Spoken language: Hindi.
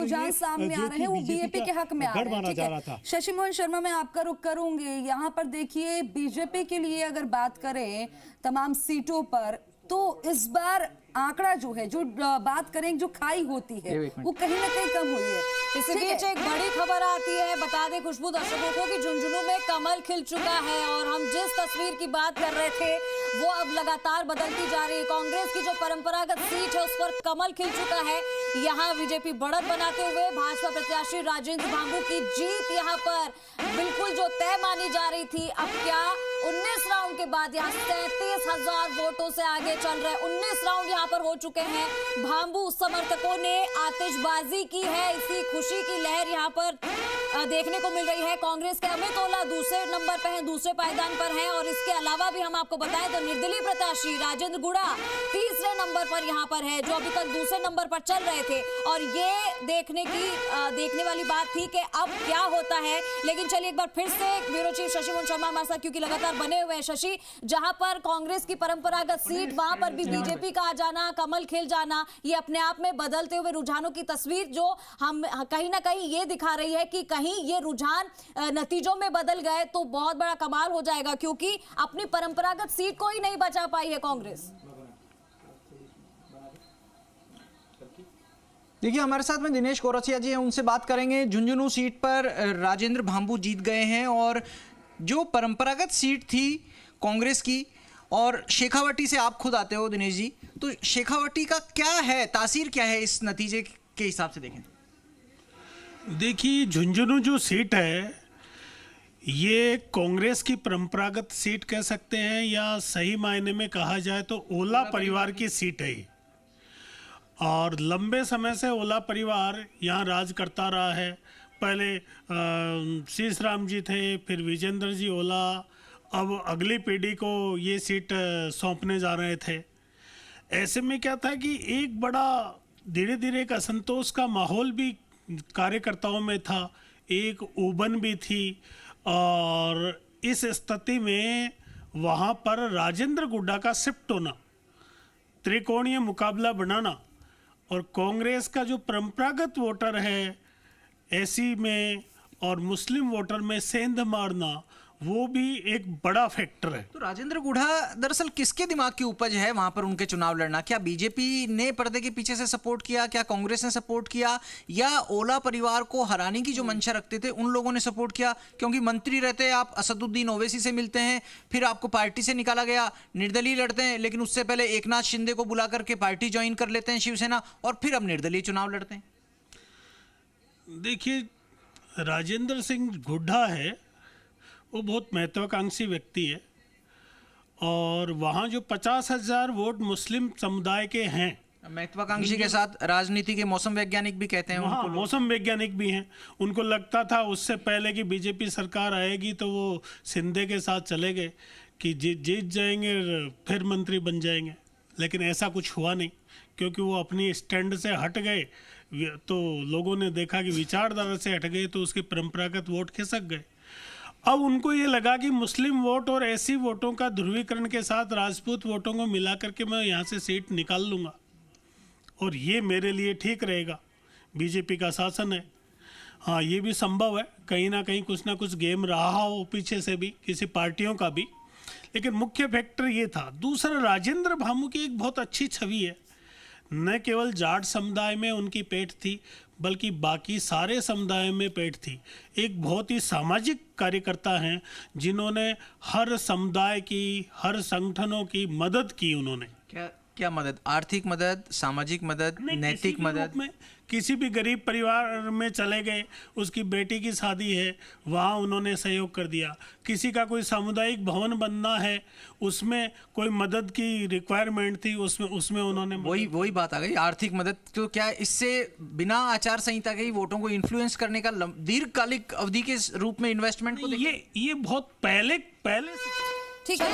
रुझान सामने आ रहे हैं वो बीजेपी के हक में आ रहे हैं। ठीक है, शशि मोहन शर्मा, मैं आपका रुख करूंगी। यहाँ पर देखिए, बीजेपी के लिए अगर बात करें तमाम सीटों पर, तो इस बार आंकड़ा जो है, जो बात करें जो खाई होती है, वो कहीं ना कहीं कम हुई है। इसी बीच एक बड़ी खबर आती है, बता दें खुशबू दर्शकों को कि झुंझुनू में कमल खिल चुका है और हम जिस तस्वीर की बात कर रहे थे वो अब लगातार बदलती जा रही है। कांग्रेस की जो परंपरागत सीट है उस पर कमल खिल चुका है। यहाँ बीजेपी बढ़त बनाते हुए भाजपा प्रत्याशी राजेंद्र भांबू की जीत यहाँ पर बिल्कुल जो तय मानी जा रही थी, अब क्या 19 राउंड के बाद यहाँ 37,000 वोटों से आगे चल रहे 19 राउंड यहाँ पर हो चुके हैं। भांबू समर्थकों ने आतिशबाजी की है, इसी खुशी की लहर यहाँ पर देखने को मिल रही है। कांग्रेस के अमित ओला दूसरे नंबर पर हैं, दूसरे पायदान पर हैं और इसके अलावा भी हम आपको बताएं तो निर्दलीय प्रत्याशी राजेंद्र गुड़ा तीसरे नंबर पर यहाँ पर है, जो अभी तक दूसरे नंबर पर चल रहे थे। और ये देखने वाली बात थी कि अब क्या होता है। लेकिन चलिए एक बार फिर से ब्यूरो चीफ शशि मोहन शर्मा हमारे साथ, क्योंकि लगातार बने हुए हैं। शशि, जहां पर कांग्रेस की परंपरागत सीट, वहां पर भी बीजेपी का आ जाना, कमल खिल जाना, ये अपने आप में बदलते हुए रुझानों की तस्वीर जो हम कहीं ना कहीं ये दिखा रही है कि कहीं ये रुझान नतीजों में बदल गए तो बहुत बड़ा कमाल हो जाएगा, क्योंकि अपनी परंपरागत सीट को ही नहीं बचा पाई है कांग्रेस। देखिए, हमारे साथ में दिनेश कोरसिया जी हैं, उनसे बात करेंगे। झुंझुनू सीट पर राजेंद्र भांबू जीत गए हैं और जो परंपरागत सीट थी कांग्रेस की, और शेखावटी से आप खुद आते हो दिनेश जी, तो शेखावटी का क्या है तासीर, क्या है इस नतीजे के हिसाब से देखें? देखिए, झुंझुनू जो सीट है ये कांग्रेस की परंपरागत सीट कह सकते हैं, या सही मायने में कहा जाए तो ओला परिवार की सीट है। और लंबे समय से ओला परिवार यहाँ राज करता रहा है। पहले शीश राम जी थे, फिर विजेंद्र जी ओला, अब अगली पीढ़ी को ये सीट सौंपने जा रहे थे। ऐसे में क्या था कि एक बड़ा धीरे धीरे एक असंतोष का माहौल भी कार्यकर्ताओं में था, एक उबन भी थी। और इस स्थिति में वहाँ पर राजेंद्र गुड्डा का शिफ्ट होना, त्रिकोणीय मुकाबला बनाना और कांग्रेस का जो परंपरागत वोटर है एसी में और मुस्लिम वोटर में सेंध मारना, वो भी एक बड़ा फैक्टर है। तो राजेंद्र गुड़ा दरअसल किसके दिमाग की उपज है वहां पर उनके चुनाव लड़ना? क्या बीजेपी ने पर्दे के पीछे से सपोर्ट किया, क्या कांग्रेस ने सपोर्ट किया, या ओला परिवार को हराने की जो मंशा रखते थे उन लोगों ने सपोर्ट किया? क्योंकि मंत्री रहते आप असदुद्दीन ओवैसी से मिलते हैं, फिर आपको पार्टी से निकाला गया, निर्दलीय लड़ते हैं, लेकिन उससे पहले एकनाथ शिंदे को बुला करके पार्टी ज्वाइन कर लेते हैं शिवसेना, और फिर अब निर्दलीय चुनाव लड़ते हैं। देखिए, राजेंद्र सिंह गुड्डा है वो बहुत महत्वाकांक्षी व्यक्ति है, और वहाँ जो 50,000 वोट मुस्लिम समुदाय के हैं, महत्वाकांक्षी के साथ राजनीति के मौसम वैज्ञानिक भी कहते हैं उनको, मौसम वैज्ञानिक भी हैं। उनको लगता था उससे पहले कि बीजेपी सरकार आएगी तो वो शिंदे के साथ चले गए कि जीत जाएंगे फिर मंत्री बन जाएंगे, लेकिन ऐसा कुछ हुआ नहीं, क्योंकि वो अपनी स्टैंड से हट गए। तो लोगों ने देखा कि विचारधारा से हट गए तो उसके परंपरागत वोट खिसक गए। अब उनको ये लगा कि मुस्लिम वोट और ऐसी वोटों का ध्रुवीकरण के साथ राजपूत वोटों को मिला करके मैं यहाँ से सीट निकाल लूँगा और ये मेरे लिए ठीक रहेगा। बीजेपी का शासन है, हाँ ये भी संभव है कहीं ना कहीं कुछ ना कुछ गेम रहा हो पीछे से भी, किसी पार्टियों का भी, लेकिन मुख्य फैक्टर ये था। दूसरा, राजेंद्र भांबू की एक बहुत अच्छी छवि है, न केवल जाट समुदाय में उनकी पेठ थी बल्कि बाकी सारे समुदाय में पेठ थी। एक बहुत ही सामाजिक कार्यकर्ता हैं जिन्होंने हर समुदाय की, हर संगठनों की मदद की। उन्होंने क्या मदद? आर्थिक मदद, सामाजिक मदद, नैतिक मदद? में किसी भी गरीब परिवार में चले गए, उसकी बेटी की शादी है, वहाँ उन्होंने सहयोग कर दिया। किसी का कोई सामुदायिक भवन बनना है, उसमें कोई मदद की रिक्वायरमेंट थी, उसमें उन्होंने वही बात आ गई, आर्थिक मदद। तो क्या इससे बिना आचार संहिता के ही वोटों को इन्फ्लुएंस करने का दीर्घकालिक अवधि के रूप में इन्वेस्टमेंट को ये बहुत पहले ठीक है।